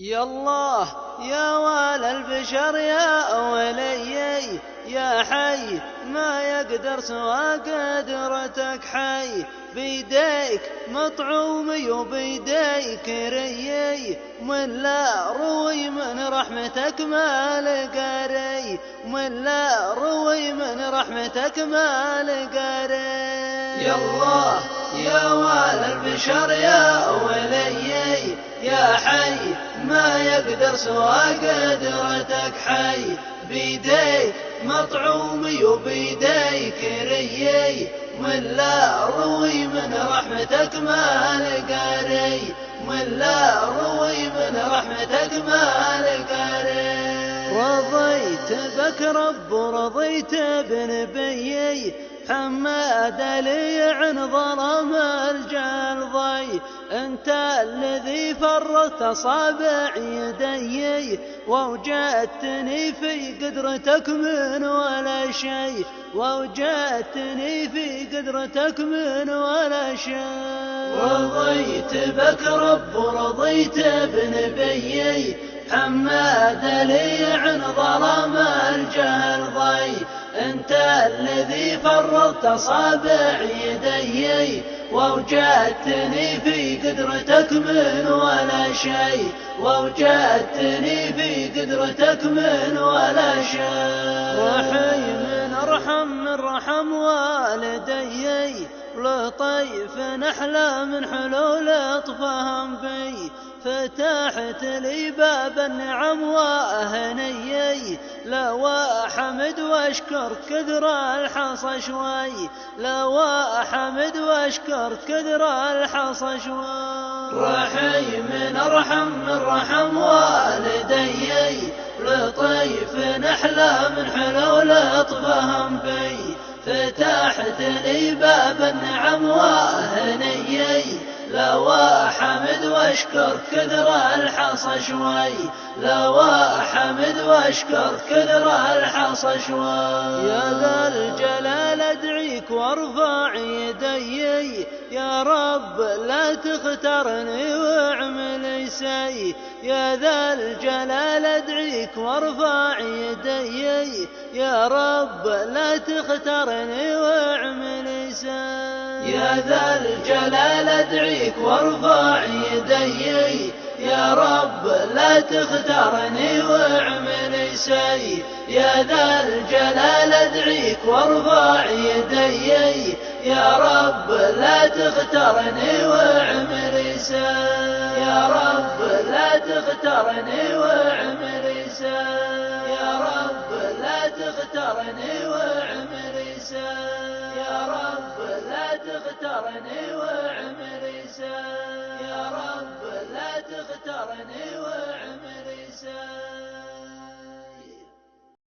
يا الله يا والى البشر يا أولي يا حي ما يقدر سوى قدرتك حي، بيديك مطعومي وبيديك ريي، من لا روي من رحمتك ما لقاري، من لا روي من رحمتك ما لقاري. يا الله يا والى البشر يا أولي يا حي ما يقدر سوى قدرتك حي، بيديك مطعومي وبيديك ريي، من لا روي من رحمتك ما لقاري، من لا روي من رحمتك ما لقاري. رضيت بك رب ورضيت بنبيي، حماد لي عن ظلم الجلضي، انت الذي فرضت اصابع يدي، ووجدتني في قدرتك من ولا شيء، ووجدتني في قدرتك من ولا شيء. رضيت بك رب ورضيت بنبيي، حماد لي عن ظلم الجلضي، انت الذي فرضت اصابع يدي، ووجدتني في قدرتك من ولا شيء، ووجدتني في قدرتك من ولا شيء. رحيم ارحم من رحم والدي، لطيف نحلى من حلول اطفهم بي، فتحت لي باب النعم واهنيي، لا واحمد واشكر كثر الحصى شوي، لا واحمد واشكر كثر الحصى شوي. رحيم ارحم من رحم والدي، لطيف نحلى من حلول اطفهم بي، فتحت لي باب النعم واهنيي، لا واحمد واشكر كثر الحصى شوي، لا واحمد واشكر كثر الحصى شوي. يا ذا الجلال ادعيك وارفع يدي، يا رب لا تختارني واعمل سي، يا ذا الجلال ادعيك وارفع يدي، يا رب لا تختارني واعمل سي. يا ذا الجلال ادعيك وارفع يدي، يا رب لا تختارني واعمل سي، يا ذا الجلال ادعيك وارفع يدي، يا رب لا تختارني واعمل سي، يا رب لا تختارني واعمل سي، يا رب لا تختارني واعمل سي، يا رب لا تختارني واعمل سي، يا رب لا تختارني واعمل سي.